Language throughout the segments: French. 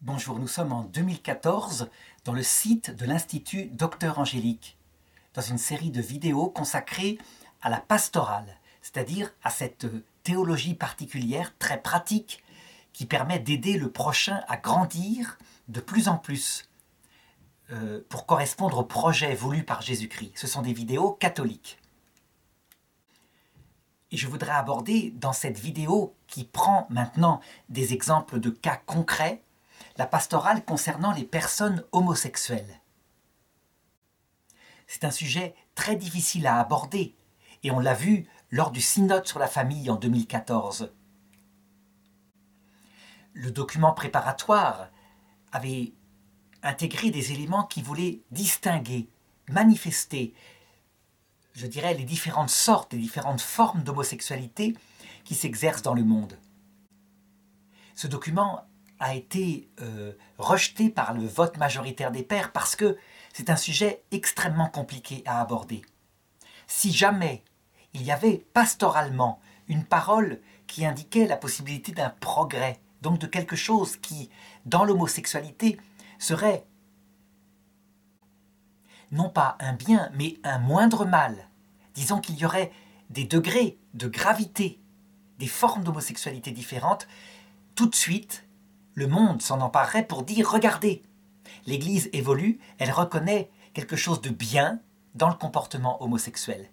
Bonjour, nous sommes en 2014 dans le site de l'Institut Docteur Angélique, dans une série de vidéos consacrées à la pastorale, c'est-à-dire à cette théologie particulière, très pratique, qui permet d'aider le prochain à grandir de plus en plus pour correspondre au projet voulu par Jésus-Christ. Ce sont des vidéos catholiques. Et je voudrais aborder dans cette vidéo qui prend maintenant des exemples de cas concrets, la pastorale concernant les personnes homosexuelles. C'est un sujet très difficile à aborder et on l'a vu lors du synode sur la famille en 2014. Le document préparatoire avait intégré des éléments qui voulaient distinguer, manifester, je dirais, les différentes sortes, les différentes formes d'homosexualité qui s'exercent dans le monde. Ce document a été rejeté par le vote majoritaire des pairs parce que c'est un sujet extrêmement compliqué à aborder. Si jamais il y avait pastoralement une parole qui indiquait la possibilité d'un progrès, donc de quelque chose qui, dans l'homosexualité, serait non pas un bien, mais un moindre mal, disons qu'il y aurait des degrés de gravité, des formes d'homosexualité différentes, tout de suite, le monde s'en emparerait pour dire « Regardez, l'Église évolue, elle reconnaît quelque chose de bien dans le comportement homosexuel. »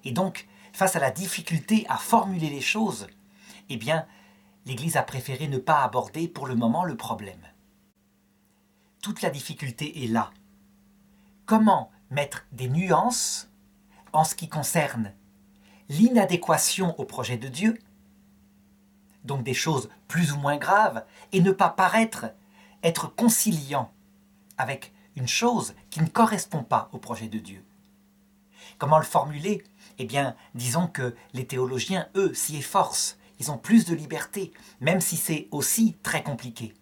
Et donc, face à la difficulté à formuler les choses, eh bien, l'Église a préféré ne pas aborder pour le moment le problème. Toute la difficulté est là. Comment mettre des nuances en ce qui concerne l'inadéquation au projet de Dieu, donc des choses plus ou moins graves, et ne pas paraître être conciliant avec une chose qui ne correspond pas au projet de Dieu. Comment le formuler ? Eh bien, disons que les théologiens, eux, s'y efforcent. Ils ont plus de liberté, même si c'est aussi très compliqué.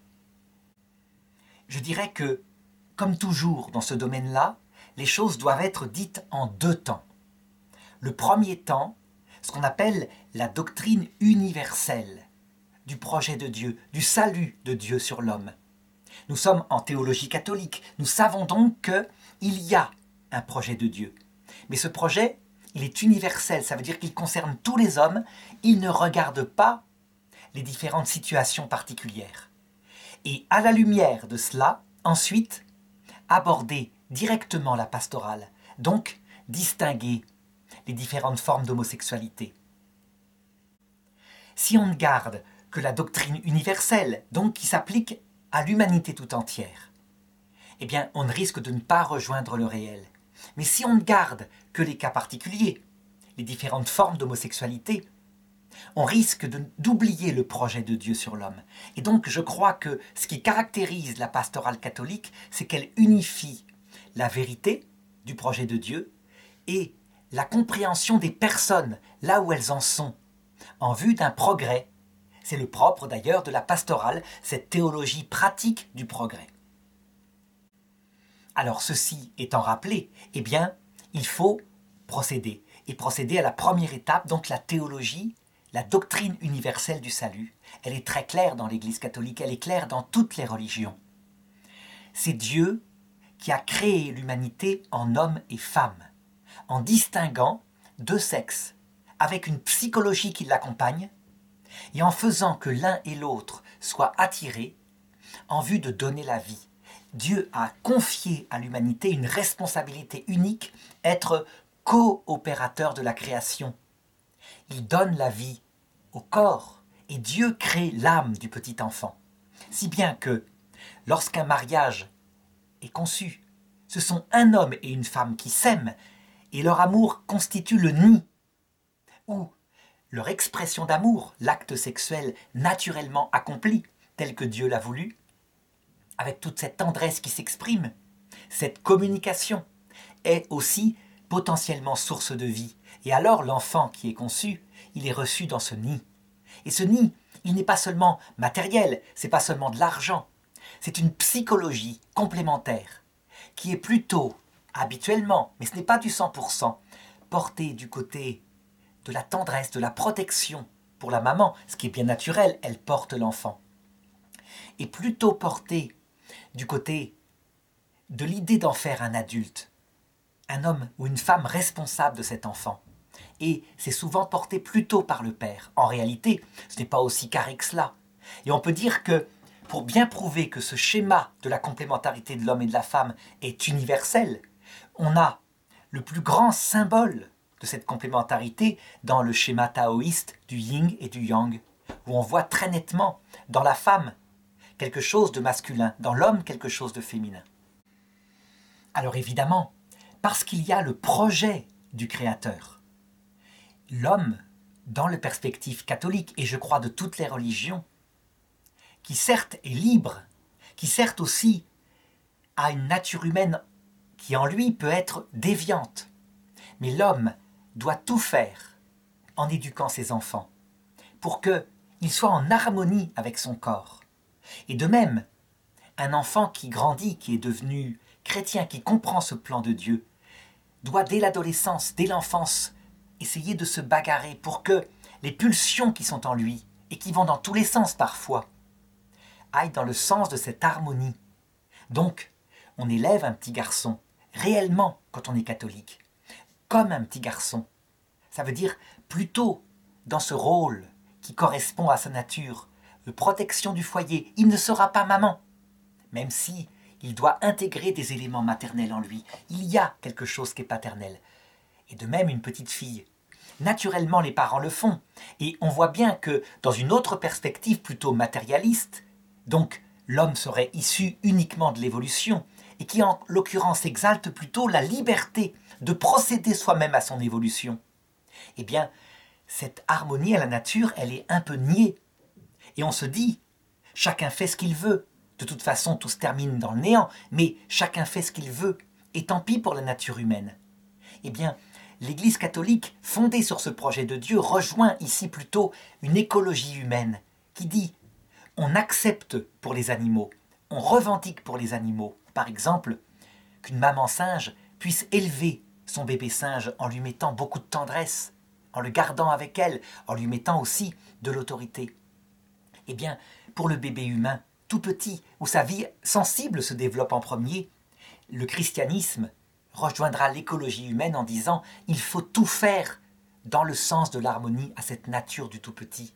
Je dirais que, comme toujours dans ce domaine-là, les choses doivent être dites en deux temps. Le premier temps, ce qu'on appelle la doctrine universelle du projet de Dieu, du salut de Dieu sur l'homme. Nous sommes en théologie catholique, nous savons donc qu'il y a un projet de Dieu. Mais ce projet, il est universel, ça veut dire qu'il concerne tous les hommes, il ne regarde pas les différentes situations particulières. Et à la lumière de cela, ensuite, aborder directement la pastorale, donc distinguer les différentes formes d'homosexualité. Si on ne garde que la doctrine universelle, donc qui s'applique à l'humanité tout entière, eh bien, on risque de ne pas rejoindre le réel. Mais si on ne garde que les cas particuliers, les différentes formes d'homosexualité, on risque d'oublier le projet de Dieu sur l'homme. Et donc, je crois que ce qui caractérise la pastorale catholique, c'est qu'elle unifie la vérité du projet de Dieu et la compréhension des personnes là où elles en sont, en vue d'un progrès. C'est le propre d'ailleurs de la pastorale, cette théologie pratique du progrès. Alors ceci étant rappelé, eh bien, il faut procéder. Et procéder à la première étape, donc la théologie, la doctrine universelle du salut. Elle est très claire dans l'Église catholique, elle est claire dans toutes les religions. C'est Dieu qui a créé l'humanité en hommes et femmes, en distinguant deux sexes, avec une psychologie qui l'accompagne, et en faisant que l'un et l'autre soient attirés en vue de donner la vie. Dieu a confié à l'humanité une responsabilité unique, être coopérateur de la création. Il donne la vie au corps et Dieu crée l'âme du petit enfant. Si bien que, lorsqu'un mariage est conçu, ce sont un homme et une femme qui s'aiment et leur amour constitue le nid où leur expression d'amour, l'acte sexuel naturellement accompli, tel que Dieu l'a voulu, avec toute cette tendresse qui s'exprime, cette communication, est aussi potentiellement source de vie. Et alors l'enfant qui est conçu, il est reçu dans ce nid. Et ce nid, il n'est pas seulement matériel, c'est pas seulement de l'argent, c'est une psychologie complémentaire qui est plutôt, habituellement, mais ce n'est pas du 100%, portée du côté de la tendresse, de la protection pour la maman, ce qui est bien naturel, elle porte l'enfant. est plutôt portée du côté de l'idée d'en faire un adulte, un homme ou une femme responsable de cet enfant. Et c'est souvent porté plutôt par le père. En réalité, ce n'est pas aussi carré que cela. Et on peut dire que pour bien prouver que ce schéma de la complémentarité de l'homme et de la femme est universel, on a le plus grand symbole de cette complémentarité dans le schéma taoïste du yin et du yang, où on voit très nettement dans la femme quelque chose de masculin, dans l'homme quelque chose de féminin. Alors évidemment, parce qu'il y a le projet du Créateur, l'homme, dans la perspective catholique, et je crois de toutes les religions, qui certes est libre, qui certes aussi a une nature humaine qui en lui peut être déviante, mais l'homme doit tout faire en éduquant ses enfants pour qu'il soit en harmonie avec son corps. Et de même, un enfant qui grandit, qui est devenu chrétien, qui comprend ce plan de Dieu, doit dès l'adolescence, dès l'enfance, essayer de se bagarrer pour que les pulsions qui sont en lui, et qui vont dans tous les sens parfois, aillent dans le sens de cette harmonie. Donc, on élève un petit garçon, réellement, quand on est catholique, comme un petit garçon. Ça veut dire plutôt dans ce rôle qui correspond à sa nature, de protection du foyer. Il ne sera pas maman, même si il doit intégrer des éléments maternels en lui. Il y a quelque chose qui est paternel. Et de même, une petite fille. Naturellement, les parents le font. Et on voit bien que, dans une autre perspective plutôt matérialiste, donc l'homme serait issu uniquement de l'évolution, et qui en l'occurrence exalte plutôt la liberté de procéder soi-même à son évolution, eh bien, cette harmonie à la nature, elle est un peu niée. Et on se dit, chacun fait ce qu'il veut. De toute façon, tout se termine dans le néant, mais chacun fait ce qu'il veut. Et tant pis pour la nature humaine. Eh bien, l'Église catholique, fondée sur ce projet de Dieu, rejoint ici plutôt une écologie humaine qui dit on accepte pour les animaux, on revendique pour les animaux. Par exemple, qu'une maman singe puisse élever son bébé singe en lui mettant beaucoup de tendresse, en le gardant avec elle, en lui mettant aussi de l'autorité. Eh bien, pour le bébé humain, tout petit, où sa vie sensible se développe en premier, le christianisme rejoindra l'écologie humaine en disant « il faut tout faire dans le sens de l'harmonie à cette nature du tout petit ».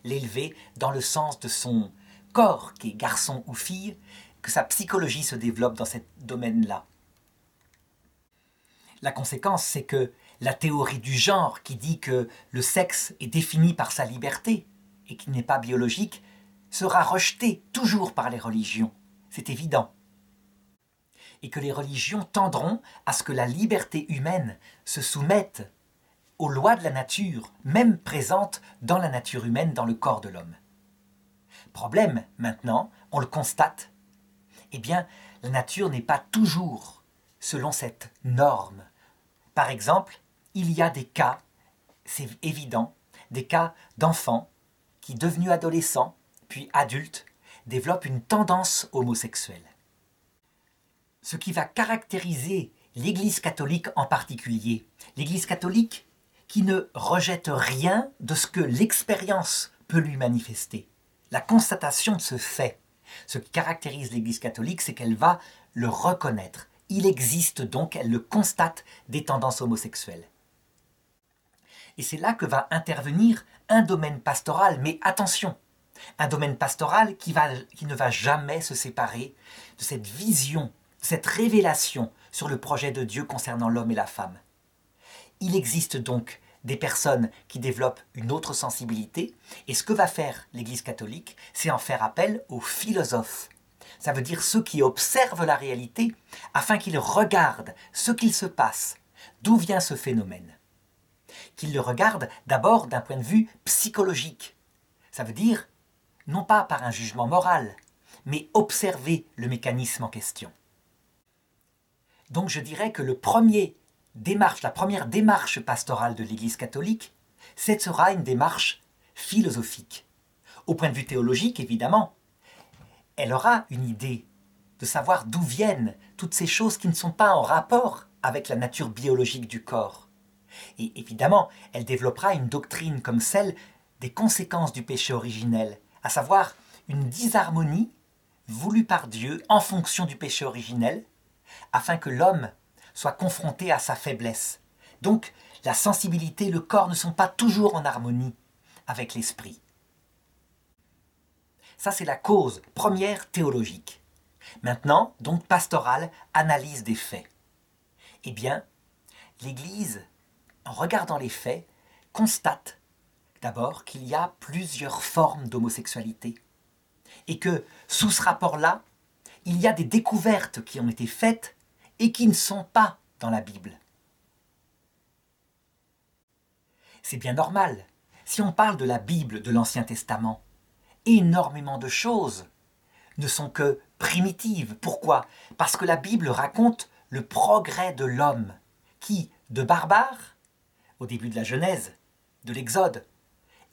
L'élever dans le sens de son corps, qui est garçon ou fille, que sa psychologie se développe dans ce domaine-là. La conséquence, c'est que la théorie du genre qui dit que le sexe est défini par sa liberté et qu'il n'est pas biologique, sera rejetée toujours par les religions. C'est évident. Et que les religions tendront à ce que la liberté humaine se soumette aux lois de la nature, même présentes dans la nature humaine, dans le corps de l'homme. Problème, maintenant, on le constate, eh bien, la nature n'est pas toujours selon cette norme. Par exemple, il y a des cas, c'est évident, des cas d'enfants qui, devenus adolescents, puis adultes, développent une tendance homosexuelle. Ce qui va caractériser l'Église catholique en particulier, l'Église catholique qui ne rejette rien de ce que l'expérience peut lui manifester. La constatation de ce fait, ce qui caractérise l'Église catholique, c'est qu'elle va le reconnaître. Il existe donc, elle le constate, des tendances homosexuelles. Et c'est là que va intervenir un domaine pastoral, mais attention, un domaine pastoral qui ne va jamais se séparer de cette vision, de cette révélation sur le projet de Dieu concernant l'homme et la femme. Il existe donc des personnes qui développent une autre sensibilité, et ce que va faire l'Église catholique, c'est en faire appel aux philosophes. Ça veut dire ceux qui observent la réalité afin qu'ils regardent ce qu'il se passe, d'où vient ce phénomène. Qu'ils le regardent d'abord d'un point de vue psychologique. Ça veut dire, non pas par un jugement moral, mais observer le mécanisme en question. Donc je dirais que la première démarche pastorale de l'Église catholique, ce sera une démarche philosophique. Au point de vue théologique, évidemment, elle aura une idée de savoir d'où viennent toutes ces choses qui ne sont pas en rapport avec la nature biologique du corps. Et évidemment, elle développera une doctrine comme celle des conséquences du péché originel, à savoir une disharmonie voulue par Dieu en fonction du péché originel, afin que l'homme soit confronté à sa faiblesse. Donc, la sensibilité et le corps ne sont pas toujours en harmonie avec l'esprit. Ça, c'est la cause première théologique. Maintenant, donc pastorale, analyse des faits. Eh bien, l'Église, en regardant les faits, constate d'abord qu'il y a plusieurs formes d'homosexualité. Et que, sous ce rapport-là, il y a des découvertes qui ont été faites et qui ne sont pas dans la Bible. C'est bien normal. Si on parle de la Bible de l'Ancien Testament, énormément de choses ne sont que primitives. Pourquoi ? Parce que la Bible raconte le progrès de l'homme, qui, de barbare, au début de la Genèse, de l'Exode,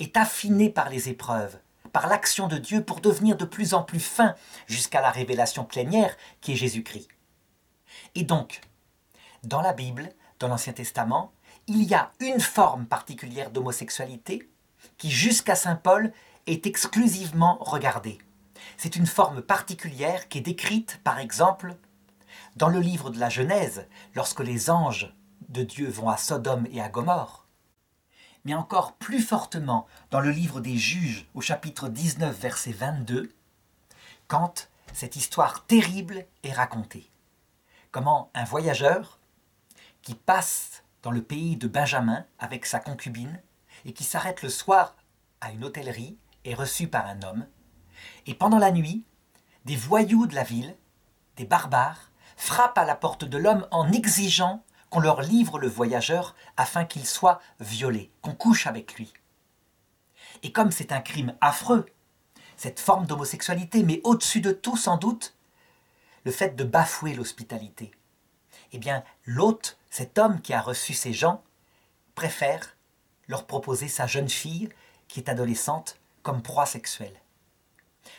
est affiné par les épreuves, par l'action de Dieu pour devenir de plus en plus fin jusqu'à la révélation plénière qui est Jésus-Christ. Et donc, dans la Bible, dans l'Ancien Testament, il y a une forme particulière d'homosexualité qui, jusqu'à saint Paul, est exclusivement regardée. C'est une forme particulière qui est décrite, par exemple, dans le livre de la Genèse, lorsque les anges de Dieu vont à Sodome et à Gomorrhe, mais encore plus fortement dans le livre des Juges, au chapitre 19, verset 22, quand cette histoire terrible est racontée. Comment un voyageur qui passe dans le pays de Benjamin avec sa concubine et qui s'arrête le soir à une hôtellerie est reçu par un homme. Et pendant la nuit, des voyous de la ville, des barbares, frappent à la porte de l'homme en exigeant qu'on leur livre le voyageur afin qu'il soit violé, qu'on couche avec lui. Et comme c'est un crime affreux, cette forme d'homosexualité, mais au-dessus de tout sans doute, le fait de bafouer l'hospitalité, eh bien l'hôte, cet homme qui a reçu ces gens, préfère leur proposer sa jeune fille, qui est adolescente, comme proie sexuelle.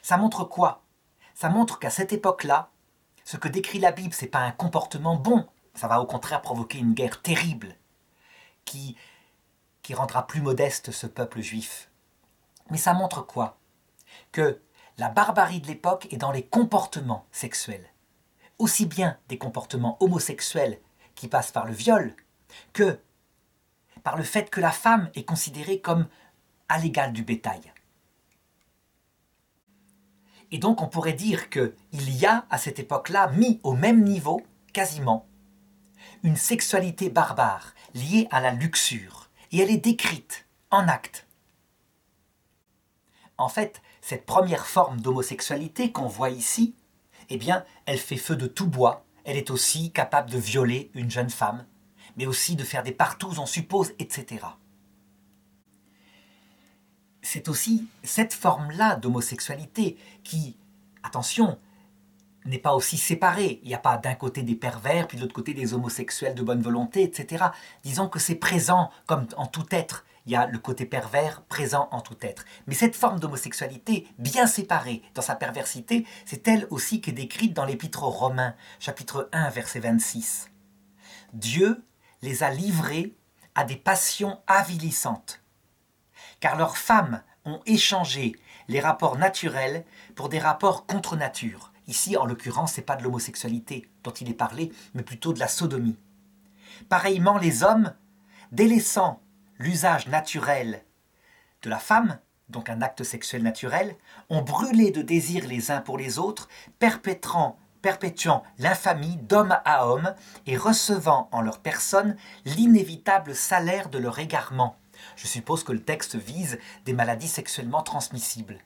Ça montre quoi ? Ça montre qu'à cette époque-là, ce que décrit la Bible, ce n'est pas un comportement bon, ça va au contraire provoquer une guerre terrible qui rendra plus modeste ce peuple juif. Mais ça montre quoi ? Que la barbarie de l'époque est dans les comportements sexuels. Aussi bien des comportements homosexuels qui passent par le viol, que par le fait que la femme est considérée comme à l'égal du bétail. Et donc on pourrait dire qu'il y a à cette époque-là mis au même niveau, quasiment, une sexualité barbare liée à la luxure. Et elle est décrite en actes. En fait, cette première forme d'homosexualité qu'on voit ici, eh bien, elle fait feu de tout bois. Elle est aussi capable de violer une jeune femme, mais aussi de faire des partous, on suppose, etc. C'est aussi cette forme-là d'homosexualité qui, attention, n'est pas aussi séparée. Il n'y a pas d'un côté des pervers, puis de l'autre côté des homosexuels de bonne volonté, etc. Disons que c'est présent comme en tout être. Il y a le côté pervers présent en tout être. Mais cette forme d'homosexualité, bien séparée dans sa perversité, c'est elle aussi qui est décrite dans l'Épître aux Romains, chapitre 1, verset 26. Dieu les a livrés à des passions avilissantes, car leurs femmes ont échangé les rapports naturels pour des rapports contre nature. Ici, en l'occurrence, ce n'est pas de l'homosexualité dont il est parlé, mais plutôt de la sodomie. Pareillement, les hommes, délaissant l'usage naturel de la femme, donc un acte sexuel naturel, ont brûlé de désir les uns pour les autres, perpétuant l'infamie d'homme à homme et recevant en leur personne l'inévitable salaire de leur égarement. Je suppose que le texte vise des maladies sexuellement transmissibles.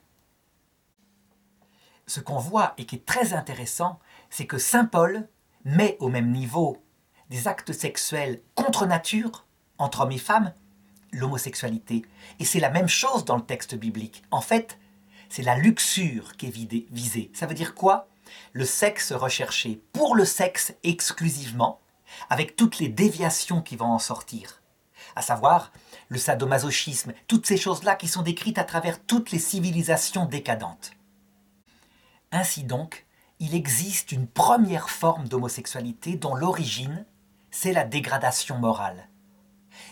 Ce qu'on voit et qui est très intéressant, c'est que saint Paul met au même niveau des actes sexuels contre nature, entre hommes et femmes, l'homosexualité. Et c'est la même chose dans le texte biblique. En fait, c'est la luxure qui est visée. Ça veut dire quoi ? Le sexe recherché pour le sexe exclusivement, avec toutes les déviations qui vont en sortir. À savoir le sadomasochisme, toutes ces choses-là qui sont décrites à travers toutes les civilisations décadentes. Ainsi donc, il existe une première forme d'homosexualité dont l'origine, c'est la dégradation morale.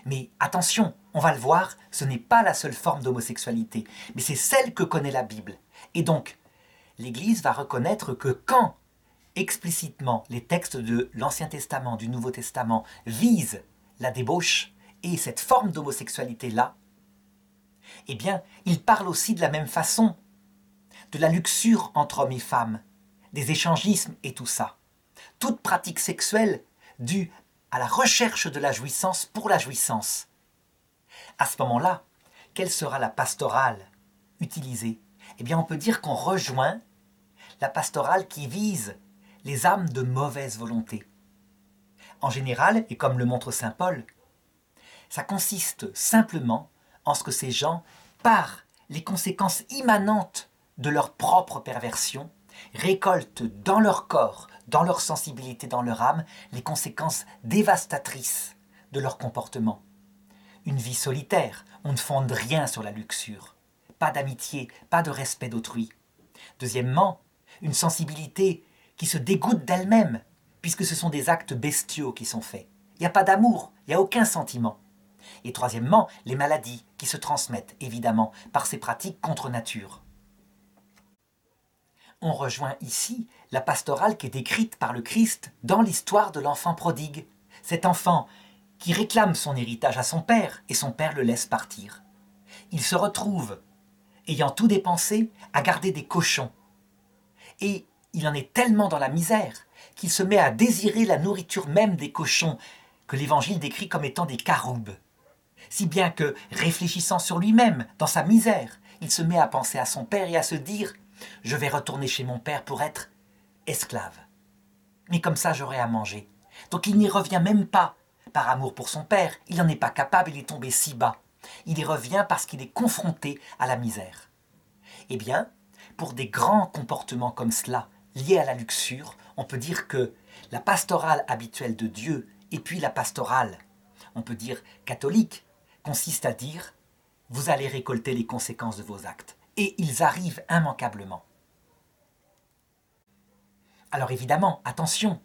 Mais attention, on va le voir, ce n'est pas la seule forme d'homosexualité, mais c'est celle que connaît la Bible. Et donc, l'Église va reconnaître que quand explicitement les textes de l'Ancien Testament, du Nouveau Testament visent la débauche et cette forme d'homosexualité-là, eh bien, ils parlent aussi de la même façon de la luxure entre hommes et femmes, des échangismes et tout ça. Toute pratique sexuelle due à la recherche de la jouissance pour la jouissance. À ce moment-là, quelle sera la pastorale utilisée? Eh bien, on peut dire qu'on rejoint la pastorale qui vise les âmes de mauvaise volonté. En général, et comme le montre saint Paul, ça consiste simplement en ce que ces gens, par les conséquences immanentes de leur propre perversion, récoltent dans leur corps, dans leur sensibilité, dans leur âme, les conséquences dévastatrices de leur comportement. Une vie solitaire, on ne fonde rien sur la luxure, pas d'amitié, pas de respect d'autrui. Deuxièmement, une sensibilité qui se dégoûte d'elle-même, puisque ce sont des actes bestiaux qui sont faits. Il n'y a pas d'amour, il n'y a aucun sentiment. Et troisièmement, les maladies qui se transmettent, évidemment, par ces pratiques contre nature. On rejoint ici la pastorale qui est décrite par le Christ dans l'histoire de l'enfant prodigue. Cet enfant qui réclame son héritage à son père, et son père le laisse partir. Il se retrouve, ayant tout dépensé, à garder des cochons. Et il en est tellement dans la misère qu'il se met à désirer la nourriture même des cochons, que l'Évangile décrit comme étant des caroubes. Si bien que, réfléchissant sur lui-même, dans sa misère, il se met à penser à son père et à se dire « Je vais retourner chez mon père pour être esclave. Mais comme ça, j'aurai à manger. » Donc il n'y revient même pas par amour pour son père, il n'en est pas capable, il est tombé si bas. Il y revient parce qu'il est confronté à la misère. Eh bien, pour des grands comportements comme cela, liés à la luxure, on peut dire que la pastorale habituelle de Dieu, et puis la pastorale, on peut dire catholique, consiste à dire « vous allez récolter les conséquences de vos actes ». Et ils arrivent immanquablement. Alors évidemment, attention,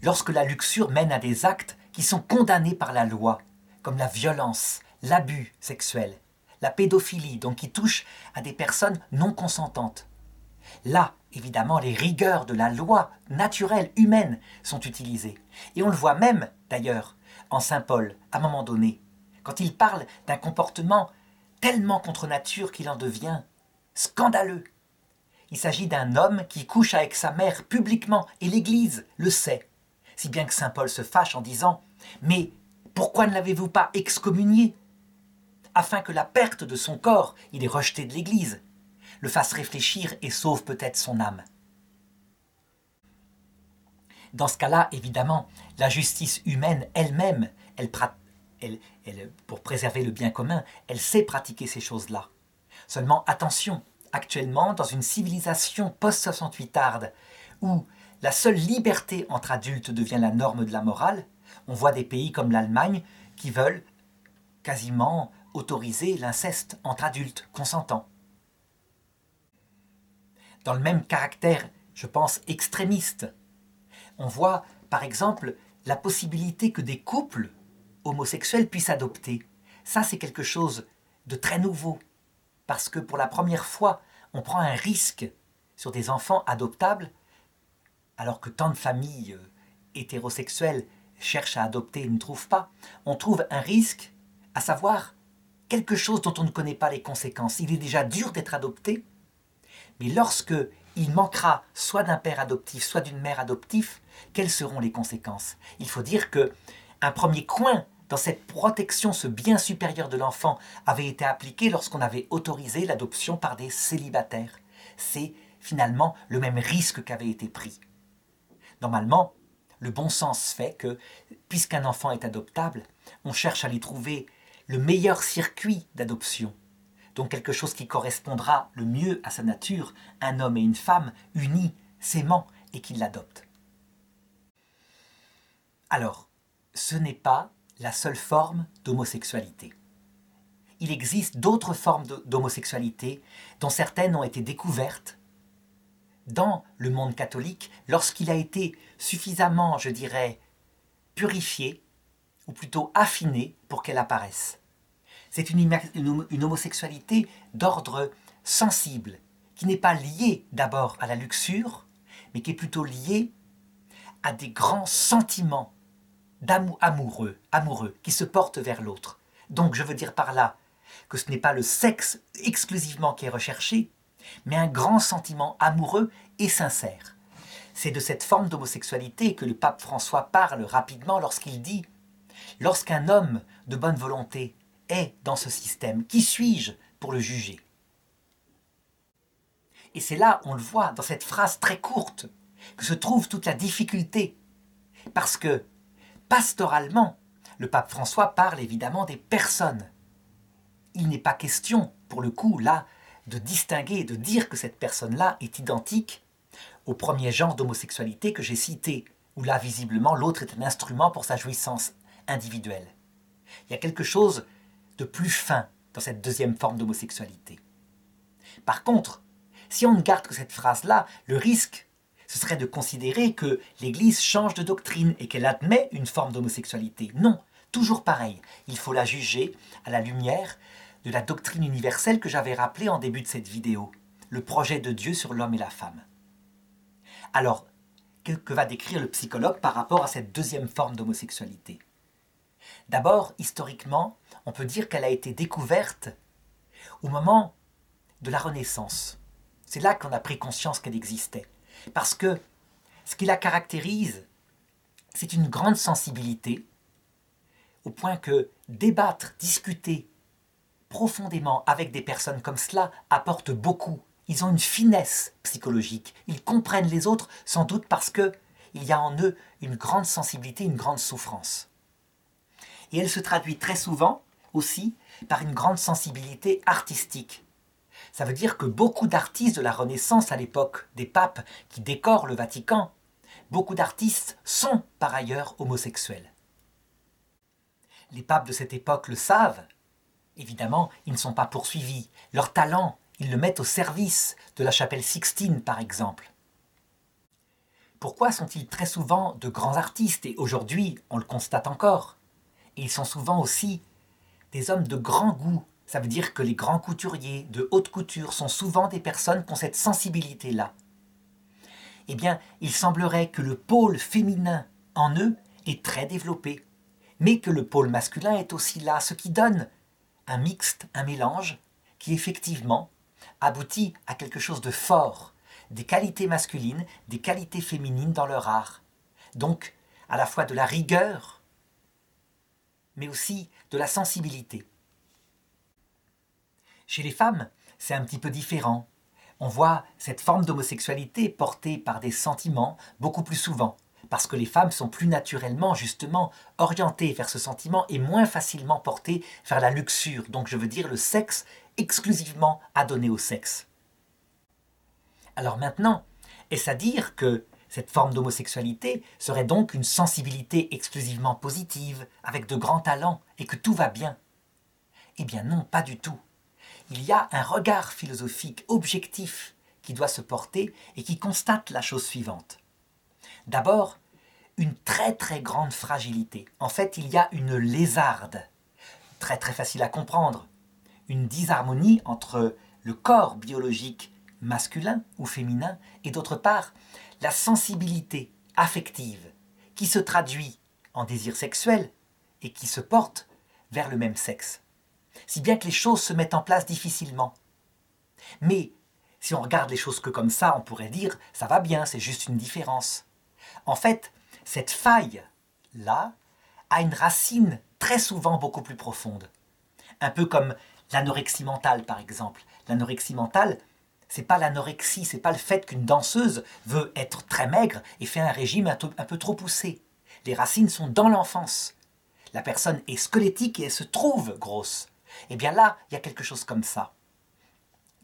lorsque la luxure mène à des actes qui sont condamnés par la loi, comme la violence, l'abus sexuel, la pédophilie, donc qui touche à des personnes non consentantes. Là, évidemment, les rigueurs de la loi naturelle, humaine, sont utilisées. Et on le voit même, d'ailleurs, en saint Paul, à un moment donné, quand il parle d'un comportement tellement contre nature qu'il en devient scandaleux. Il s'agit d'un homme qui couche avec sa mère publiquement, et l'Église le sait. Si bien que saint Paul se fâche en disant « Mais pourquoi ne l'avez-vous pas excommunié ?» afin que la perte de son corps, il est rejeté de l'Église, le fasse réfléchir et sauve peut-être son âme. Dans ce cas-là, évidemment, la justice humaine elle-même, pour préserver le bien commun, elle sait pratiquer ces choses-là. Seulement, attention, actuellement, dans une civilisation post-68arde, où la seule liberté entre adultes devient la norme de la morale, on voit des pays comme l'Allemagne qui veulent quasiment autoriser l'inceste entre adultes consentants. Dans le même caractère, je pense, extrémiste, on voit, par exemple, la possibilité que des couples homosexuels puissent adopter. Ça, c'est quelque chose de très nouveau, parce que pour la première fois, on prend un risque sur des enfants adoptables, alors que tant de familles hétérosexuelles cherchent à adopter et ne trouvent pas. On trouve un risque, à savoir quelque chose dont on ne connaît pas les conséquences. Il est déjà dur d'être adopté, mais lorsque il manquera soit d'un père adoptif, soit d'une mère adoptive, quelles seront les conséquences? Il faut dire qu'un premier coin dans cette protection, ce bien supérieur de l'enfant, avait été appliqué lorsqu'on avait autorisé l'adoption par des célibataires. C'est finalement le même risque qu'avait été pris. Normalement, le bon sens fait que, puisqu'un enfant est adoptable, on cherche à lui trouver le meilleur circuit d'adoption. Donc quelque chose qui correspondra le mieux à sa nature, un homme et une femme unis, s'aimant et qui l'adoptent. Alors, ce n'est pas la seule forme d'homosexualité. Il existe d'autres formes d'homosexualité dont certaines ont été découvertes dans le monde catholique lorsqu'il a été suffisamment, je dirais, purifié, ou plutôt affiné pour qu'elle apparaisse. C'est une homosexualité d'ordre sensible, qui n'est pas liée d'abord à la luxure, mais qui est plutôt liée à des grands sentiments amoureux, qui se portent vers l'autre. Donc je veux dire par là que ce n'est pas le sexe exclusivement qui est recherché, mais un grand sentiment amoureux et sincère. C'est de cette forme d'homosexualité que le pape François parle rapidement lorsqu'il dit « Lorsqu'un homme de bonne volonté est dans ce système, qui suis-je pour le juger ?» Et c'est là, on le voit, dans cette phrase très courte, que se trouve toute la difficulté. Parce que, pastoralement, le pape François parle évidemment des personnes. Il n'est pas question, pour le coup, là, de distinguer, de dire que cette personne-là est identique au premier genre d'homosexualité que j'ai cité, où là, visiblement, l'autre est un instrument pour sa jouissance individuelle. Il y a quelque chose de plus fin dans cette deuxième forme d'homosexualité. Par contre, si on ne garde que cette phrase-là, le risque, ce serait de considérer que l'Église change de doctrine et qu'elle admet une forme d'homosexualité. Non, toujours pareil. Il faut la juger à la lumière de la doctrine universelle que j'avais rappelée en début de cette vidéo, le projet de Dieu sur l'homme et la femme. Alors, que va décrire le psychologue par rapport à cette deuxième forme d'homosexualité? D'abord, historiquement, on peut dire qu'elle a été découverte au moment de la Renaissance. C'est là qu'on a pris conscience qu'elle existait. Parce que ce qui la caractérise, c'est une grande sensibilité, au point que débattre, discuter profondément avec des personnes comme cela apporte beaucoup. Ils ont une finesse psychologique, ils comprennent les autres sans doute parce qu'il y a en eux une grande sensibilité, une grande souffrance. Et elle se traduit très souvent aussi par une grande sensibilité artistique. Ça veut dire que beaucoup d'artistes de la Renaissance à l'époque des papes qui décorent le Vatican, beaucoup d'artistes sont par ailleurs homosexuels. Les papes de cette époque le savent. Évidemment, ils ne sont pas poursuivis. Leur talent, ils le mettent au service de la chapelle Sixtine, par exemple. Pourquoi sont-ils très souvent de grands artistes? Et aujourd'hui, on le constate encore. Et ils sont souvent aussi des hommes de grand goût. Ça veut dire que les grands couturiers de haute couture sont souvent des personnes qui ont cette sensibilité-là. Eh bien, il semblerait que le pôle féminin en eux est très développé, mais que le pôle masculin est aussi là, ce qui donne un mixte, un mélange, qui effectivement aboutit à quelque chose de fort, des qualités masculines, des qualités féminines dans leur art. Donc, à la fois de la rigueur, mais aussi de la sensibilité. Chez les femmes, c'est un petit peu différent. On voit cette forme d'homosexualité portée par des sentiments beaucoup plus souvent, parce que les femmes sont plus naturellement, justement, orientées vers ce sentiment et moins facilement portées vers la luxure, donc je veux dire le sexe exclusivement adonné au sexe. Alors maintenant, est-ce à dire que cette forme d'homosexualité serait donc une sensibilité exclusivement positive, avec de grands talents, et que tout va bien? Eh bien non, pas du tout. Il y a un regard philosophique objectif qui doit se porter et qui constate la chose suivante. D'abord, une très très grande fragilité. En fait, il y a une lézarde, très très facile à comprendre, une disharmonie entre le corps biologique masculin ou féminin et d'autre part, la sensibilité affective qui se traduit en désir sexuel et qui se porte vers le même sexe. Si bien que les choses se mettent en place difficilement. Mais si on regarde les choses que comme ça, on pourrait dire « ça va bien, c'est juste une différence ». En fait, cette faille-là a une racine très souvent beaucoup plus profonde. Un peu comme l'anorexie mentale, par exemple. L'anorexie mentale, c'est pas l'anorexie, c'est pas le fait qu'une danseuse veut être très maigre et fait un régime un peu trop poussé. Les racines sont dans l'enfance. La personne est squelettique et elle se trouve grosse. Eh bien là, il y a quelque chose comme ça.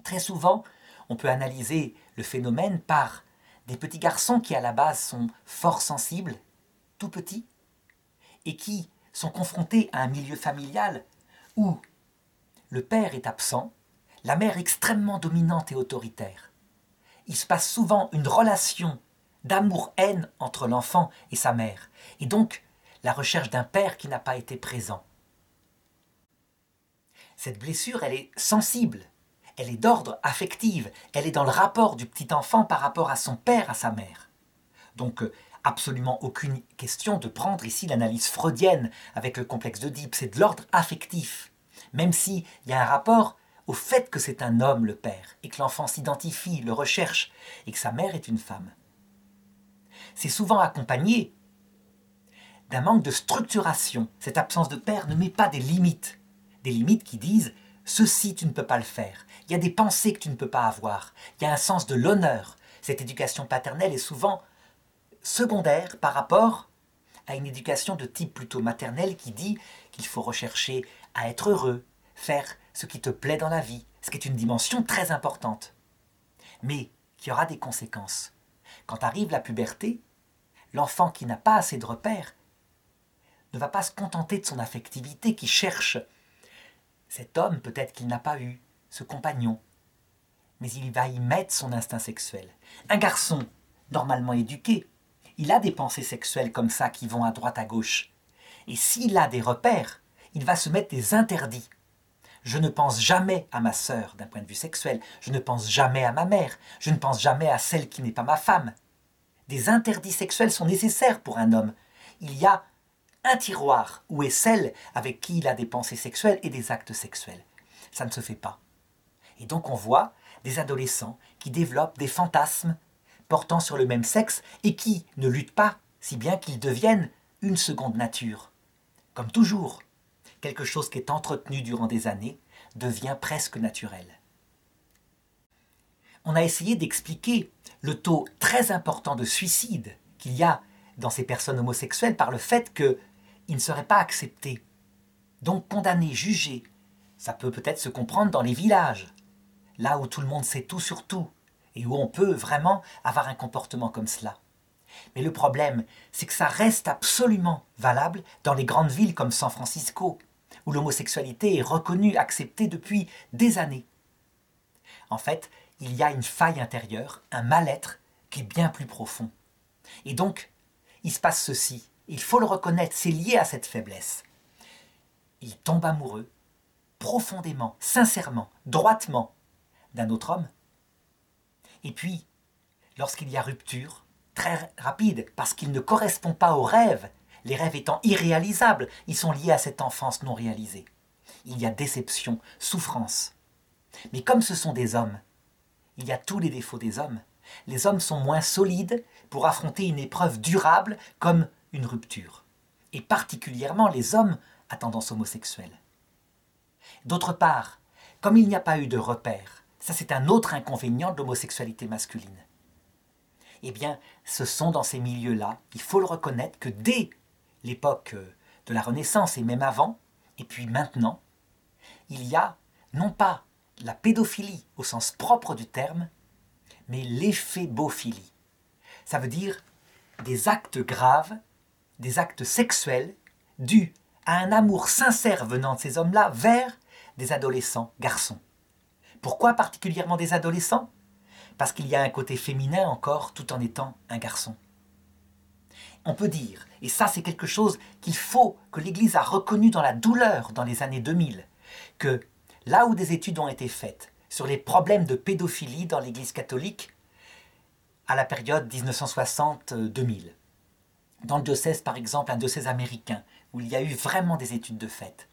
Très souvent, on peut analyser le phénomène par des petits garçons qui à la base sont fort sensibles, tout petits, et qui sont confrontés à un milieu familial où le père est absent, la mère extrêmement dominante et autoritaire. Il se passe souvent une relation d'amour-haine entre l'enfant et sa mère, et donc la recherche d'un père qui n'a pas été présent. Cette blessure, elle est sensible, elle est d'ordre affective, elle est dans le rapport du petit enfant par rapport à son père, à sa mère. Donc absolument aucune question de prendre ici l'analyse freudienne avec le complexe d'Oedipe, c'est de l'ordre affectif, même s'il y a un rapport au fait que c'est un homme le père, et que l'enfant s'identifie, le recherche, et que sa mère est une femme. C'est souvent accompagné d'un manque de structuration. Cette absence de père ne met pas des limites qui disent « ceci, tu ne peux pas le faire ». Il y a des pensées que tu ne peux pas avoir. Il y a un sens de l'honneur. Cette éducation paternelle est souvent secondaire par rapport à une éducation de type plutôt maternel qui dit qu'il faut rechercher à être heureux, faire ce qui te plaît dans la vie, ce qui est une dimension très importante, mais qui aura des conséquences. Quand arrive la puberté, l'enfant qui n'a pas assez de repères ne va pas se contenter de son affectivité, qui cherche cet homme peut-être qu'il n'a pas eu, ce compagnon, mais il va y mettre son instinct sexuel. Un garçon normalement éduqué, il a des pensées sexuelles comme ça qui vont à droite à gauche. Et s'il a des repères, il va se mettre des interdits. Je ne pense jamais à ma sœur d'un point de vue sexuel, je ne pense jamais à ma mère, je ne pense jamais à celle qui n'est pas ma femme. Des interdits sexuels sont nécessaires pour un homme. Il y a un tiroir où est celle avec qui il a des pensées sexuelles et des actes sexuels. Ça ne se fait pas. Et donc on voit des adolescents qui développent des fantasmes portant sur le même sexe et qui ne luttent pas, si bien qu'ils deviennent une seconde nature. Comme toujours, quelque chose qui est entretenu durant des années devient presque naturel. On a essayé d'expliquer le taux très important de suicide qu'il y a dans ces personnes homosexuelles par le fait qu'ils ne seraient pas acceptés, donc condamnés, jugés. Ça peut peut-être se comprendre dans les villages, là où tout le monde sait tout sur tout, et où on peut vraiment avoir un comportement comme cela. Mais le problème, c'est que ça reste absolument valable dans les grandes villes comme San Francisco, où l'homosexualité est reconnue, acceptée depuis des années. En fait, il y a une faille intérieure, un mal-être qui est bien plus profond. Et donc, il se passe ceci. Il faut le reconnaître, c'est lié à cette faiblesse. Il tombe amoureux, profondément, sincèrement, droitement, d'un autre homme. Et puis, lorsqu'il y a rupture, très rapide, parce qu'il ne correspond pas aux rêves, les rêves étant irréalisables, ils sont liés à cette enfance non réalisée. Il y a déception, souffrance. Mais comme ce sont des hommes, il y a tous les défauts des hommes. Les hommes sont moins solides pour affronter une épreuve durable comme une rupture. Et particulièrement les hommes à tendance homosexuelle. D'autre part, comme il n'y a pas eu de repère, ça c'est un autre inconvénient de l'homosexualité masculine. Eh bien, ce sont dans ces milieux-là, il faut le reconnaître, que dès l'époque de la Renaissance et même avant, et puis maintenant, il y a non pas la pédophilie au sens propre du terme, mais l'éphébophilie. Ça veut dire des actes graves, des actes sexuels dus à un amour sincère venant de ces hommes-là vers des adolescents garçons. Pourquoi particulièrement des adolescents ? Parce qu'il y a un côté féminin encore tout en étant un garçon. On peut dire, et ça c'est quelque chose qu'il faut que l'Église a reconnu dans la douleur dans les années 2000, que là où des études ont été faites sur les problèmes de pédophilie dans l'Église catholique à la période 1960-2000, dans le diocèse par exemple, un diocèse américain, où il y a eu vraiment des études de fait,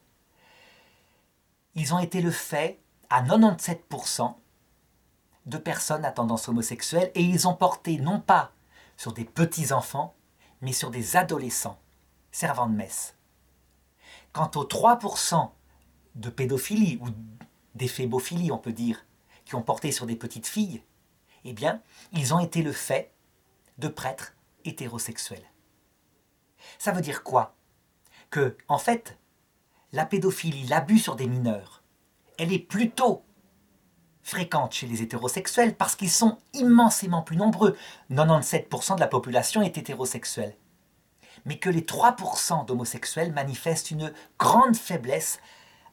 ils ont été le fait à 97% de personnes à tendance homosexuelle et ils ont porté non pas sur des petits-enfants, mais sur des adolescents servant de messe. Quant aux 3% de pédophilie ou d'éphébophilie, on peut dire, qui ont porté sur des petites filles, eh bien, ils ont été le fait de prêtres hétérosexuels. Ça veut dire quoi ? Que, en fait, la pédophilie, l'abus sur des mineurs, elle est plutôt fréquente chez les hétérosexuels parce qu'ils sont immensément plus nombreux. 97% de la population est hétérosexuelle. Mais que les 3% d'homosexuels manifestent une grande faiblesse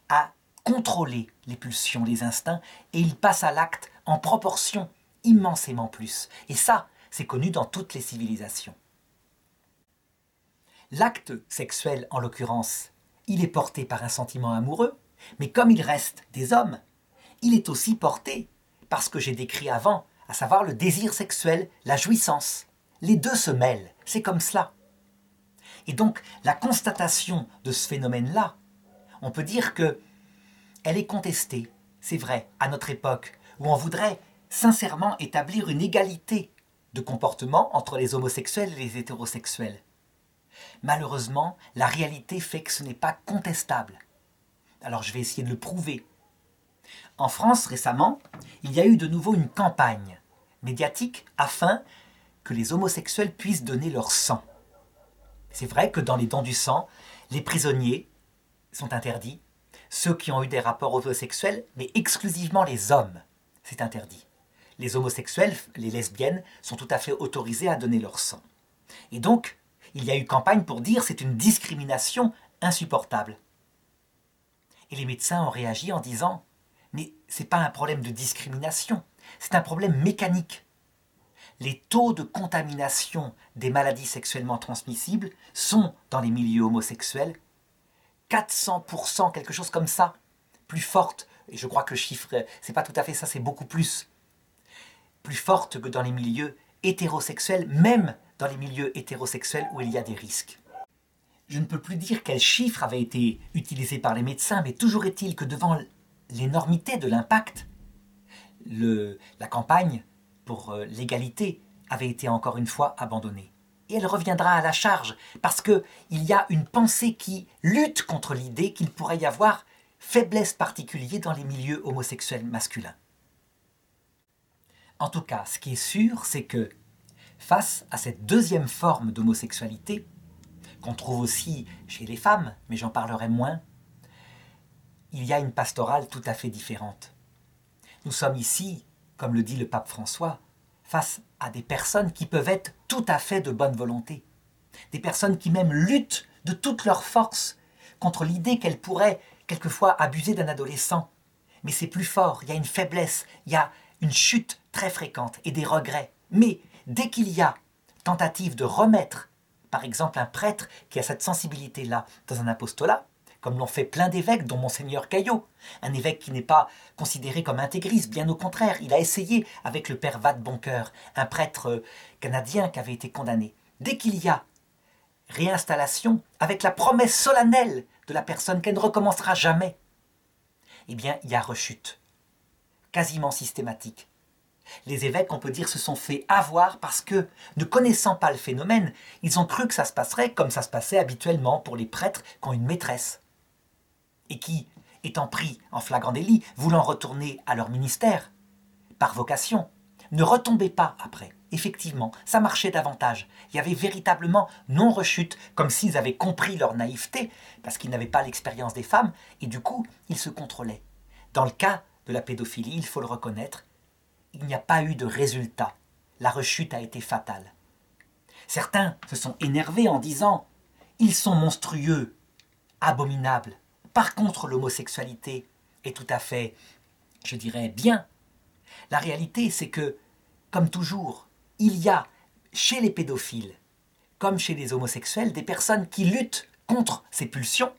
à contrôler les pulsions, les instincts, et ils passent à l'acte en proportion immensément plus. Et ça, c'est connu dans toutes les civilisations. L'acte sexuel, en l'occurrence, il est porté par un sentiment amoureux, mais comme il reste des hommes, il est aussi porté par ce que j'ai décrit avant, à savoir le désir sexuel, la jouissance. Les deux se mêlent, c'est comme cela. Et donc, la constatation de ce phénomène-là, on peut dire que elle est contestée, c'est vrai, à notre époque, où on voudrait sincèrement établir une égalité de comportement entre les homosexuels et les hétérosexuels. Malheureusement, la réalité fait que ce n'est pas contestable. Alors je vais essayer de le prouver. En France, récemment, il y a eu de nouveau une campagne médiatique afin que les homosexuels puissent donner leur sang. C'est vrai que dans les dons du sang, les prisonniers sont interdits, ceux qui ont eu des rapports homosexuels, mais exclusivement les hommes, c'est interdit. Les homosexuels, les lesbiennes, sont tout à fait autorisés à donner leur sang. Et donc, il y a eu campagne pour dire que c'est une discrimination insupportable. Et les médecins ont réagi en disant « Mais ce n'est pas un problème de discrimination, c'est un problème mécanique. Les taux de contamination des maladies sexuellement transmissibles sont, dans les milieux homosexuels, 400%, quelque chose comme ça, plus forte, et je crois que le chiffre, c'est pas tout à fait ça, c'est beaucoup plus forte que dans les milieux hétérosexuels, même dans les milieux hétérosexuels où il y a des risques. Je ne peux plus dire quel chiffre avait été utilisé par les médecins, mais toujours est-il que devant l'énormité de l'impact, la campagne pour l'égalité avait été encore une fois abandonnée. Et elle reviendra à la charge, parce qu'il y a une pensée qui lutte contre l'idée qu'il pourrait y avoir faiblesse particulière dans les milieux homosexuels masculins. En tout cas, ce qui est sûr, c'est que face à cette deuxième forme d'homosexualité, qu'on trouve aussi chez les femmes, mais j'en parlerai moins, il y a une pastorale tout à fait différente. Nous sommes ici, comme le dit le pape François, face à des personnes qui peuvent être tout à fait de bonne volonté. Des personnes qui même luttent de toute leur force contre l'idée qu'elles pourraient quelquefois abuser d'un adolescent. Mais c'est plus fort, il y a une faiblesse, il y a une chute très fréquente et des regrets. Mais dès qu'il y a tentative de remettre, par exemple, un prêtre qui a cette sensibilité-là dans un apostolat, comme l'ont fait plein d'évêques, dont Monseigneur Caillot, un évêque qui n'est pas considéré comme intégriste, bien au contraire, il a essayé avec le père Vadeboncoeur, un prêtre canadien qui avait été condamné. Dès qu'il y a réinstallation, avec la promesse solennelle de la personne qu'elle ne recommencera jamais, eh bien, il y a rechute, quasiment systématique. Les évêques, on peut dire, se sont fait avoir parce que, ne connaissant pas le phénomène, ils ont cru que ça se passerait comme ça se passait habituellement pour les prêtres qui ont une maîtresse et qui, étant pris en flagrant délit, voulant retourner à leur ministère, par vocation, ne retombaient pas après. Effectivement, ça marchait davantage. Il y avait véritablement non-rechute, comme s'ils avaient compris leur naïveté, parce qu'ils n'avaient pas l'expérience des femmes, et du coup, ils se contrôlaient. Dans le cas de la pédophilie, il faut le reconnaître, il n'y a pas eu de résultat. La rechute a été fatale. Certains se sont énervés en disant « Ils sont monstrueux, abominables. Par contre, l'homosexualité est tout à fait, je dirais, bien. » La réalité, c'est que, comme toujours, il y a chez les pédophiles, comme chez les homosexuels, des personnes qui luttent contre ces pulsions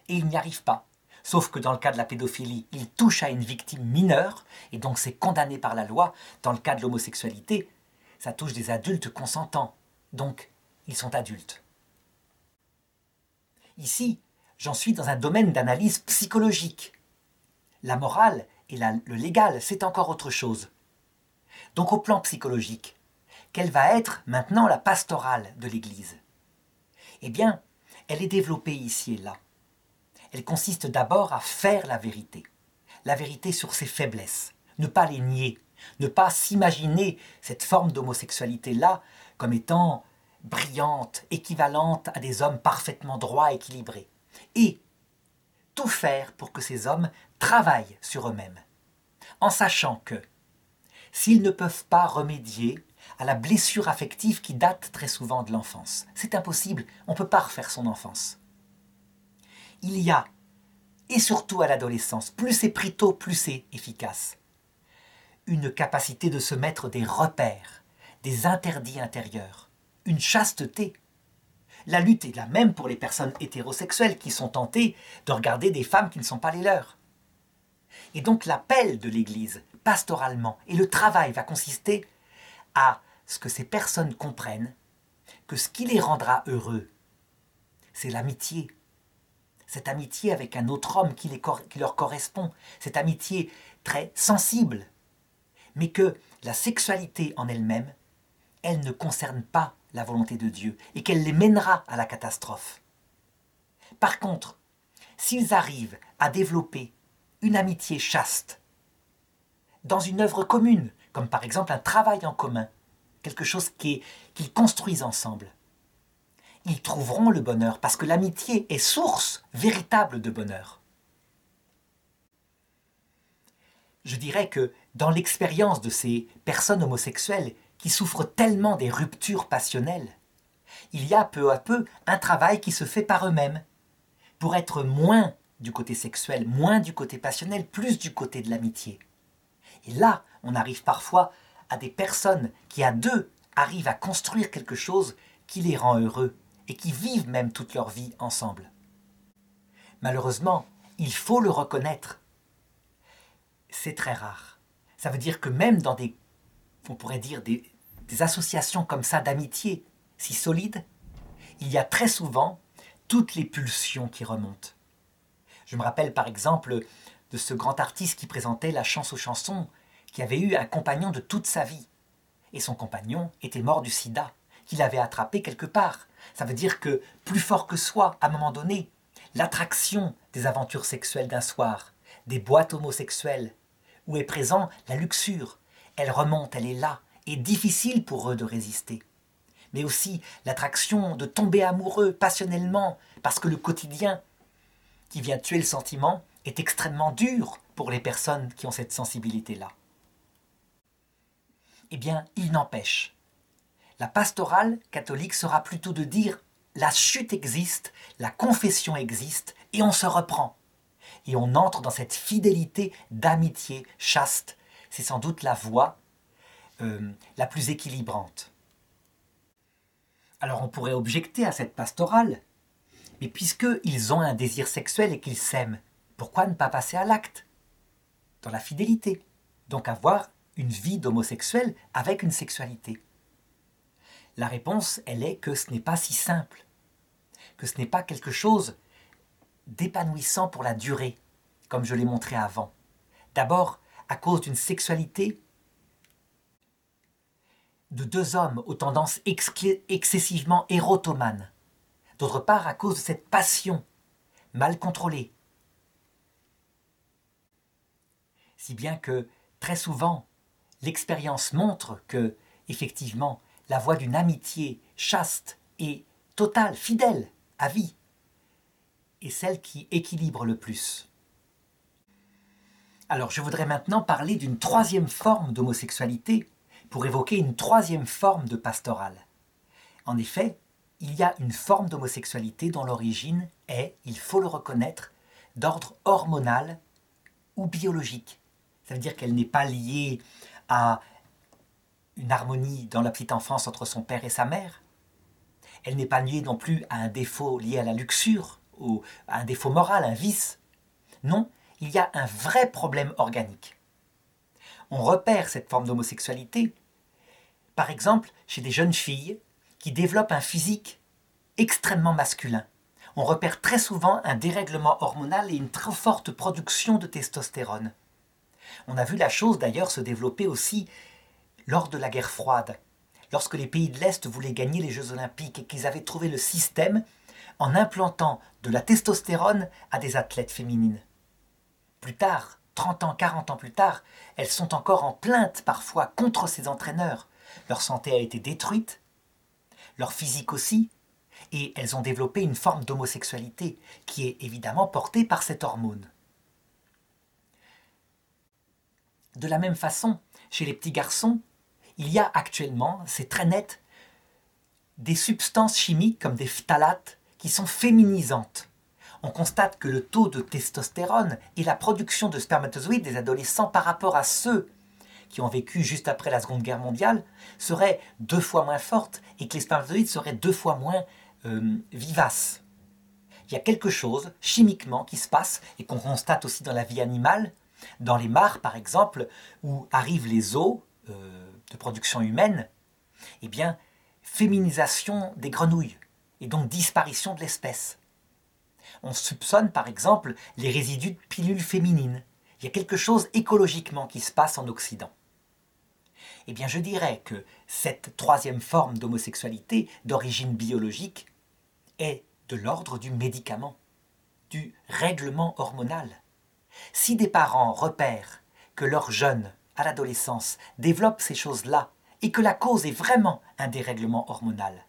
et ils n'y arrivent pas. Sauf que dans le cas de la pédophilie, il touche à une victime mineure, et donc c'est condamné par la loi. Dans le cas de l'homosexualité, ça touche des adultes consentants, donc ils sont adultes. Ici, j'en suis dans un domaine d'analyse psychologique. La morale et le légal, c'est encore autre chose. Donc au plan psychologique, quelle va être maintenant la pastorale de l'Église? Eh bien, elle est développée ici et là. Elle consiste d'abord à faire la vérité sur ses faiblesses, ne pas les nier, ne pas s'imaginer cette forme d'homosexualité-là comme étant brillante, équivalente à des hommes parfaitement droits, équilibrés, et tout faire pour que ces hommes travaillent sur eux-mêmes, en sachant que s'ils ne peuvent pas remédier à la blessure affective qui date très souvent de l'enfance, c'est impossible, on ne peut pas refaire son enfance. Il y a, et surtout à l'adolescence, plus c'est pris tôt, plus c'est efficace, une capacité de se mettre des repères, des interdits intérieurs, une chasteté. La lutte est la même pour les personnes hétérosexuelles qui sont tentées de regarder des femmes qui ne sont pas les leurs. Et donc l'appel de l'Église, pastoralement, et le travail va consister à ce que ces personnes comprennent que ce qui les rendra heureux, c'est l'amitié. Cette amitié avec un autre homme qui leur correspond, cette amitié très sensible, mais que la sexualité en elle-même, elle ne concerne pas la volonté de Dieu et qu'elle les mènera à la catastrophe. Par contre, s'ils arrivent à développer une amitié chaste dans une œuvre commune, comme par exemple un travail en commun, quelque chose qu'ils construisent ensemble, ils trouveront le bonheur parce que l'amitié est source véritable de bonheur. Je dirais que dans l'expérience de ces personnes homosexuelles qui souffrent tellement des ruptures passionnelles, il y a peu à peu un travail qui se fait par eux-mêmes pour être moins du côté sexuel, moins du côté passionnel, plus du côté de l'amitié. Et là, on arrive parfois à des personnes qui, à deux, arrivent à construire quelque chose qui les rend heureux et qui vivent même toute leur vie ensemble. Malheureusement, il faut le reconnaître, c'est très rare. Ça veut dire que même dans on pourrait dire des associations comme ça d'amitié si solides, il y a très souvent toutes les pulsions qui remontent. Je me rappelle par exemple de ce grand artiste qui présentait la chance aux chansons, qui avait eu un compagnon de toute sa vie. Et son compagnon était mort du sida, qu'il avait attrapé quelque part. Ça veut dire que, plus fort que soi, à un moment donné, l'attraction des aventures sexuelles d'un soir, des boîtes homosexuelles, où est présent la luxure, elle remonte, elle est là, et difficile pour eux de résister. Mais aussi l'attraction de tomber amoureux passionnellement, parce que le quotidien, qui vient tuer le sentiment, est extrêmement dur pour les personnes qui ont cette sensibilité-là. Eh bien, il n'empêche. La pastorale catholique sera plutôt de dire la chute existe, la confession existe, et on se reprend. Et on entre dans cette fidélité d'amitié chaste. C'est sans doute la voie la plus équilibrante. Alors on pourrait objecter à cette pastorale, mais puisqu'ils ont un désir sexuel et qu'ils s'aiment, pourquoi ne pas passer à l'acte, dans la fidélité, donc avoir une vie d'homosexuel avec une sexualité? La réponse, elle est que ce n'est pas si simple, que ce n'est pas quelque chose d'épanouissant pour la durée, comme je l'ai montré avant. D'abord, à cause d'une sexualité de deux hommes aux tendances excessivement érotomanes. D'autre part, à cause de cette passion mal contrôlée. Si bien que, très souvent, l'expérience montre que, effectivement, la voie d'une amitié chaste et totale, fidèle, à vie, est celle qui équilibre le plus. Alors, je voudrais maintenant parler d'une troisième forme d'homosexualité pour évoquer une troisième forme de pastorale. En effet, il y a une forme d'homosexualité dont l'origine est, il faut le reconnaître, d'ordre hormonal ou biologique. Ça veut dire qu'elle n'est pas liée à une harmonie dans la petite enfance entre son père et sa mère. Elle n'est pas liée non plus à un défaut lié à la luxure ou à un défaut moral, un vice. Non, il y a un vrai problème organique. On repère cette forme d'homosexualité, par exemple, chez des jeunes filles qui développent un physique extrêmement masculin. On repère très souvent un dérèglement hormonal et une très forte production de testostérone. On a vu la chose d'ailleurs se développer aussi lors de la guerre froide, lorsque les pays de l'Est voulaient gagner les Jeux Olympiques et qu'ils avaient trouvé le système en implantant de la testostérone à des athlètes féminines. Plus tard, 30 ans, 40 ans plus tard, elles sont encore en plainte parfois contre ces entraîneurs. Leur santé a été détruite, leur physique aussi, et elles ont développé une forme d'homosexualité qui est évidemment portée par cette hormone. De la même façon, chez les petits garçons, il y a actuellement, c'est très net, des substances chimiques comme des phtalates qui sont féminisantes. On constate que le taux de testostérone et la production de spermatozoïdes des adolescents par rapport à ceux qui ont vécu juste après la Seconde Guerre mondiale seraient 2 fois moins fortes et que les spermatozoïdes seraient 2 fois moins vivaces. Il y a quelque chose chimiquement qui se passe et qu'on constate aussi dans la vie animale Dans les mares, par exemple, où arrivent les eaux de production humaine, eh bien, féminisation des grenouilles et donc disparition de l'espèce. On soupçonne par exemple les résidus de pilules féminines. Il y a quelque chose écologiquement qui se passe en Occident. Eh bien, je dirais que cette troisième forme d'homosexualité d'origine biologique est de l'ordre du médicament, du règlement hormonal. Si des parents repèrent que leur jeune, à l'adolescence, développe ces choses-là et que la cause est vraiment un dérèglement hormonal,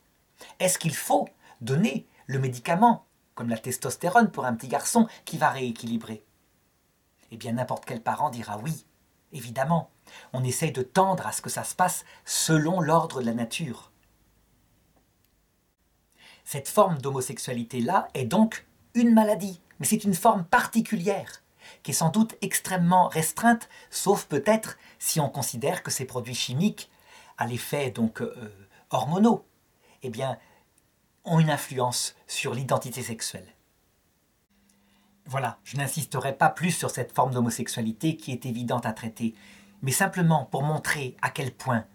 est-ce qu'il faut donner le médicament, comme la testostérone pour un petit garçon, qui va rééquilibrer? Eh bien, n'importe quel parent dira oui, évidemment. On essaye de tendre à ce que ça se passe selon l'ordre de la nature. Cette forme d'homosexualité-là est donc une maladie, mais c'est une forme particulière, qui est sans doute extrêmement restreinte, sauf peut-être si on considère que ces produits chimiques, à l'effet donc hormonaux, eh bien, ont une influence sur l'identité sexuelle. Voilà, je n'insisterai pas plus sur cette forme d'homosexualité qui est évidente à traiter, mais simplement pour montrer à quel point,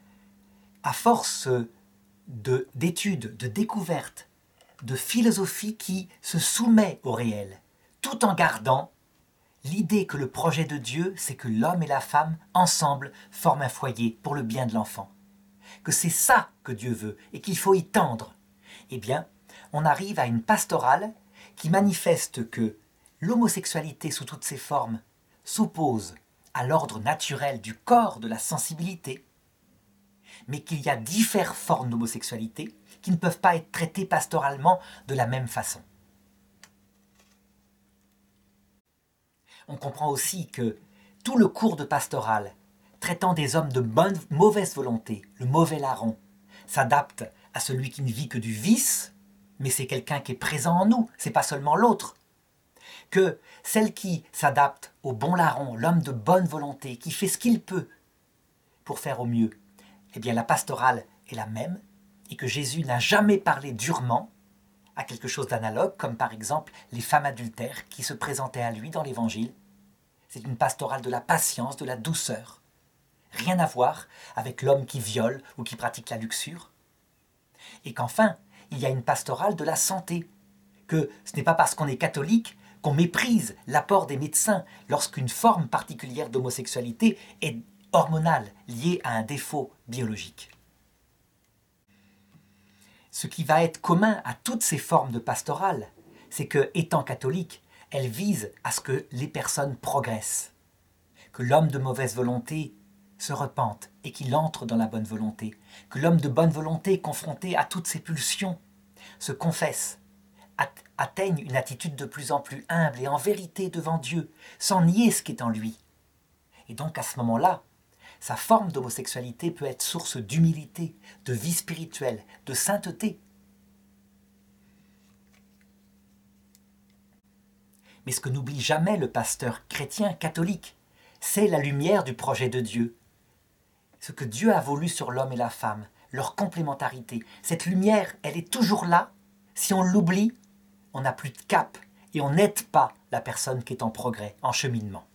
à force d'études, de découvertes, de philosophie qui se soumet au réel, tout en gardant l'idée que le projet de Dieu, c'est que l'homme et la femme, ensemble, forment un foyer pour le bien de l'enfant. Que c'est ça que Dieu veut et qu'il faut y tendre. Eh bien, on arrive à une pastorale qui manifeste que l'homosexualité sous toutes ses formes s'oppose à l'ordre naturel du corps, de la sensibilité, mais qu'il y a diverses formes d'homosexualité qui ne peuvent pas être traitées pastoralement de la même façon. On comprend aussi que tout le cours de pastoral traitant des hommes de mauvaise volonté, le mauvais larron, s'adapte à celui qui ne vit que du vice, mais c'est quelqu'un qui est présent en nous, c'est pas seulement l'autre. Que celle qui s'adapte au bon larron, l'homme de bonne volonté, qui fait ce qu'il peut pour faire au mieux, eh bien la pastorale est la même, et que Jésus n'a jamais parlé durement à quelque chose d'analogue, comme par exemple les femmes adultères qui se présentaient à lui dans l'Évangile. C'est une pastorale de la patience, de la douceur. Rien à voir avec l'homme qui viole ou qui pratique la luxure. Et qu'enfin, il y a une pastorale de la santé, que ce n'est pas parce qu'on est catholique qu'on méprise l'apport des médecins lorsqu'une forme particulière d'homosexualité est hormonale, liée à un défaut biologique. Ce qui va être commun à toutes ces formes de pastorale, c'est que, étant catholique, elles visent à ce que les personnes progressent, que l'homme de mauvaise volonté se repente et qu'il entre dans la bonne volonté, que l'homme de bonne volonté, confronté à toutes ses pulsions, se confesse, atteigne une attitude de plus en plus humble et en vérité devant Dieu, sans nier ce qui est en lui. Et donc à ce moment-là, sa forme d'homosexualité peut être source d'humilité, de vie spirituelle, de sainteté. Mais ce que n'oublie jamais le pasteur chrétien catholique, c'est la lumière du projet de Dieu. Ce que Dieu a voulu sur l'homme et la femme, leur complémentarité. Cette lumière, elle est toujours là. Si on l'oublie, on n'a plus de cap et on n'aide pas la personne qui est en progrès, en cheminement.